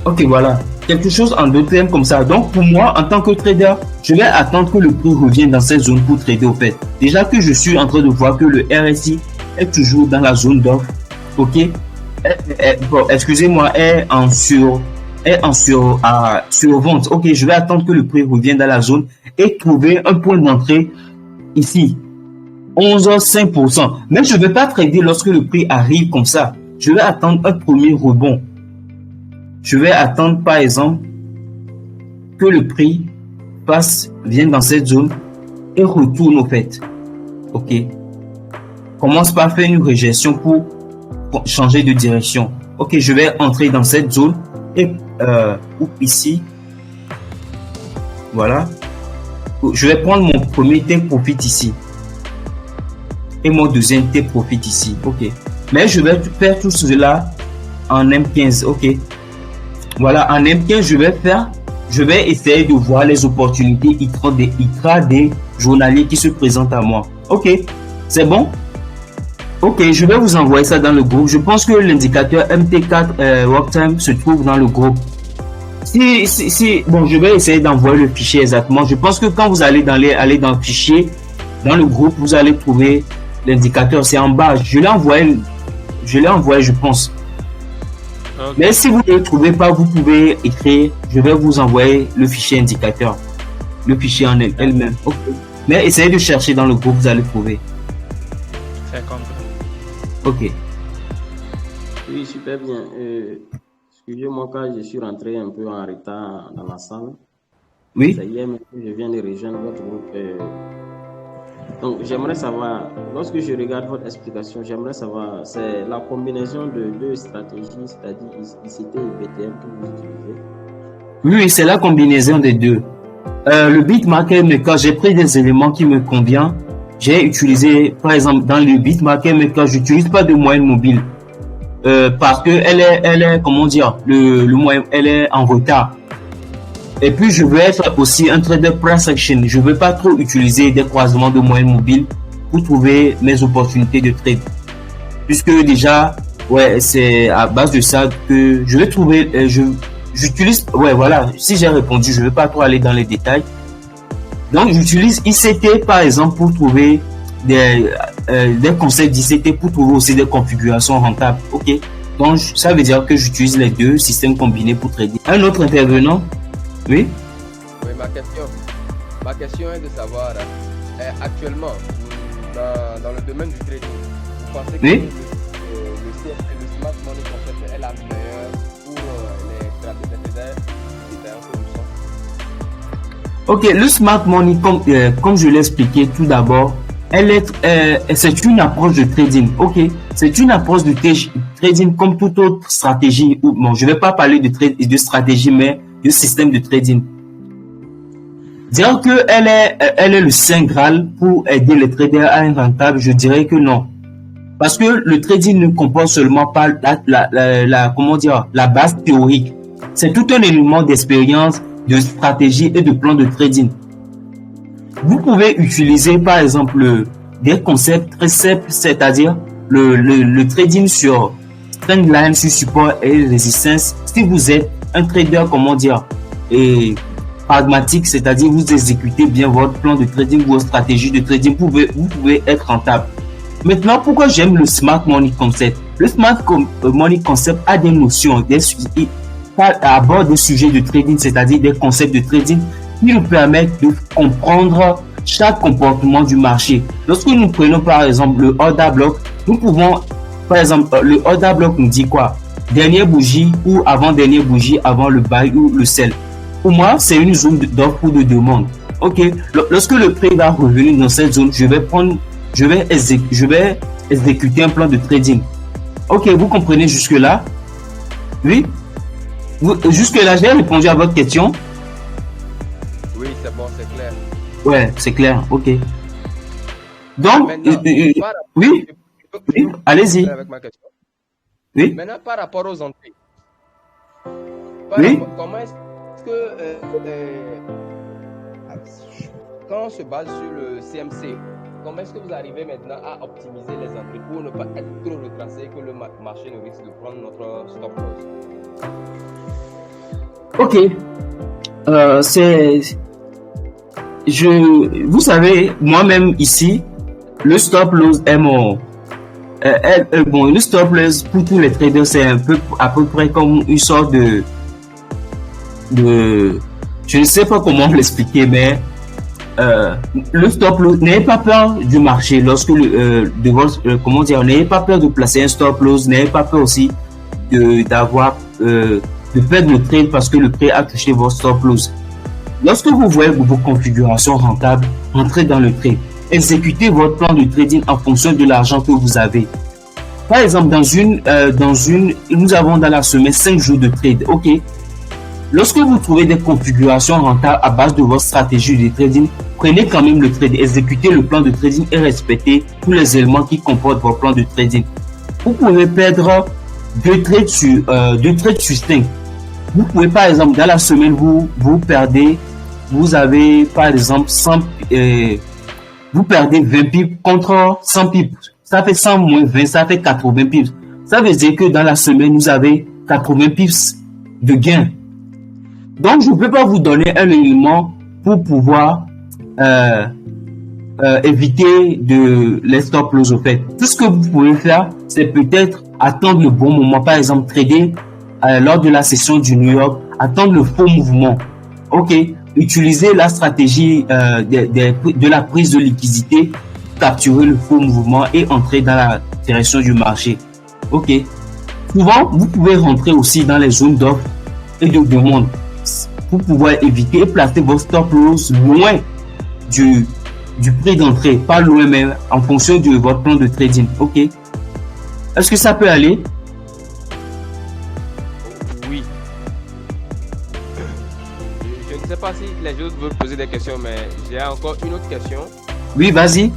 Speaker 1: Ok, voilà. Quelque chose en d'autres termes comme ça. Donc, pour moi, en tant que trader, je vais attendre que le prix revienne dans cette zone pour trader au fait. Déjà que je suis en train de voir que le RSI est toujours dans la zone d'offre. Ok. Bon, excusez-moi, est en survente. Ok, je vais attendre que le prix revienne dans la zone et trouver un point d'entrée ici. 11,5%. Mais je ne vais pas trader lorsque le prix arrive comme ça. Je vais attendre un premier rebond. Je vais attendre, par exemple, que le prix vienne dans cette zone et retourne au fait. Ok. Commence par faire une régestion pour changer de direction. Ok, je vais entrer dans cette zone et ici. Voilà. Je vais prendre mon premier take profit ici. Et mon deuxième take profit ici. Ok. Mais je vais faire tout cela en M15. Ok. Voilà, en M15, je vais essayer de voir les opportunités ITRA des journaliers qui se présentent à moi. Ok, c'est bon? Ok, je vais vous envoyer ça dans le groupe. Je pense que l'indicateur MT4 Work Time se trouve dans le groupe. Bon, je vais essayer d'envoyer le fichier exactement. Je pense que quand vous allez aller dans le fichier, dans le groupe, vous allez trouver l'indicateur. C'est en bas. Je l'ai envoyé, je pense. Okay. Mais si vous ne le trouvez pas, vous pouvez écrire. Je vais vous envoyer le fichier indicateur. Le fichier en elle-même. Okay. Mais essayez de chercher dans le groupe, vous allez trouver.
Speaker 6: C'est compris.
Speaker 1: Ok.
Speaker 7: Oui, super bien. Excusez-moi quand je suis rentré un peu en retard dans la salle.
Speaker 1: Oui.
Speaker 7: Ça y est, je viens de rejoindre votre groupe. Donc, j'aimerais savoir, lorsque je regarde votre explication, j'aimerais savoir, c'est la combinaison de deux stratégies, c'est-à-dire ICT et BTM que vous utilisez?
Speaker 1: Oui, c'est la combinaison des deux. Le Bitmarket Maker, j'ai pris des éléments qui me conviennent. J'ai utilisé, par exemple, dans le Bitmarket Maker, je n'utilise pas de moyenne mobile. Parce que elle est, comment dire, le moyen, elle est en retard. Et puis, je veux être aussi un trader price action. Je ne veux pas trop utiliser des croisements de moyenne mobile pour trouver mes opportunités de trade. Puisque déjà, ouais, c'est à base de ça que je vais trouver, j'utilise, ouais, voilà. Si j'ai répondu, je ne vais pas trop aller dans les détails. Donc, j'utilise ICT, par exemple, pour trouver des concepts d'ICT pour trouver aussi des configurations rentables. OK. Donc, ça veut dire que j'utilise les deux systèmes combinés pour trader. Un autre intervenant? Oui.
Speaker 3: Oui, ma question est de savoir, actuellement, dans le domaine du trading, vous pensez que
Speaker 1: oui.
Speaker 3: le smart money concept est la meilleure pour les traders que nous sommes?
Speaker 1: Ok, le smart money, comme je l'ai expliqué tout d'abord, c'est une approche de trading. Ok, c'est une approche de trading comme toute autre stratégie. Bon, je ne vais pas parler de stratégie, mais de système de trading. Dire que elle est le saint graal pour aider les traders à être rentable, je dirais que non. Parce que le trading ne comporte seulement pas la base théorique. C'est tout un élément d'expérience, de stratégie et de plan de trading. Vous pouvez utiliser par exemple des concepts très simples, c'est-à-dire le trading sur trendline, sur support et résistance. Si vous êtes un trader, et pragmatique, c'est-à-dire vous exécutez bien votre plan de trading, votre stratégie de trading, vous pouvez être rentable. Maintenant, pourquoi j'aime le Smart Money Concept? Le Smart Money Concept a des notions, aborde des sujets de trading, c'est-à-dire des concepts de trading qui nous permettent de comprendre chaque comportement du marché. Lorsque nous prenons par exemple le order block, nous pouvons, par exemple, le order block nous dit quoi? Dernière bougie ou avant-dernière bougie avant le buy ou le sell. Pour moi, c'est une zone d'offre ou de demande. Ok, lorsque le prix va revenir dans cette zone, je vais exécuter un plan de trading. Ok, vous comprenez jusque-là? Oui? Jusque-là, j'ai répondu à votre question?
Speaker 3: Oui, c'est bon, c'est clair.
Speaker 1: Ouais, c'est clair, ok. Donc, oui, allez-y. Oui.
Speaker 3: Maintenant, par rapport aux entrées,
Speaker 1: oui.
Speaker 3: Comment est-ce que quand on se base sur le CMC, comment est-ce que vous arrivez maintenant à optimiser les entrées pour ne pas être trop retracé que le marché ne risque de prendre notre stop loss?
Speaker 1: Ok. Vous savez, moi-même ici, le stop loss est mon. Bon, le stop loss pour tous les traders, c'est un peu à peu près comme une sorte de. Je ne sais pas comment l'expliquer, mais le stop loss, n'ayez pas peur du marché lorsque comment dire, n'ayez pas peur de placer un stop loss, n'ayez pas peur aussi de perdre le trade parce que le trade a touché votre stop loss. Lorsque vous voyez vos configurations rentables, entrez dans le trade. Exécutez votre plan de trading en fonction de l'argent que vous avez. Par exemple, nous avons dans la semaine 5 jours de trade. Ok. Lorsque vous trouvez des configurations rentables à base de votre stratégie de trading, prenez quand même le trade, exécutez le plan de trading et respectez tous les éléments qui comportent votre plan de trading. Vous pouvez perdre 2 trades sur 5. Vous pouvez par exemple dans la semaine vous avez par exemple vous perdez 20 pips contre 100 pips. Ça fait 100 moins 20, ça fait 80 pips. Ça veut dire que dans la semaine, vous avez 80 pips de gain. Donc, je ne peux pas vous donner un élément pour pouvoir éviter les stop loss au fait. Tout ce que vous pouvez faire, c'est peut-être attendre le bon moment. Par exemple, trader lors de la session du New York, attendre le faux mouvement. Ok. Utilisez la stratégie de la prise de liquidité, capturer le faux mouvement et entrer dans la direction du marché. Ok. Souvent, vous pouvez rentrer aussi dans les zones d'offre et de demande pour pouvoir éviter et placer vos stop loss loin du prix d'entrée, pas loin mais en fonction de votre plan de trading. Ok. Est-ce que ça peut aller?
Speaker 3: Oui. Je ne sais pas si les autres veulent poser des questions, mais j'ai encore une autre question.
Speaker 1: Oui, vas-y.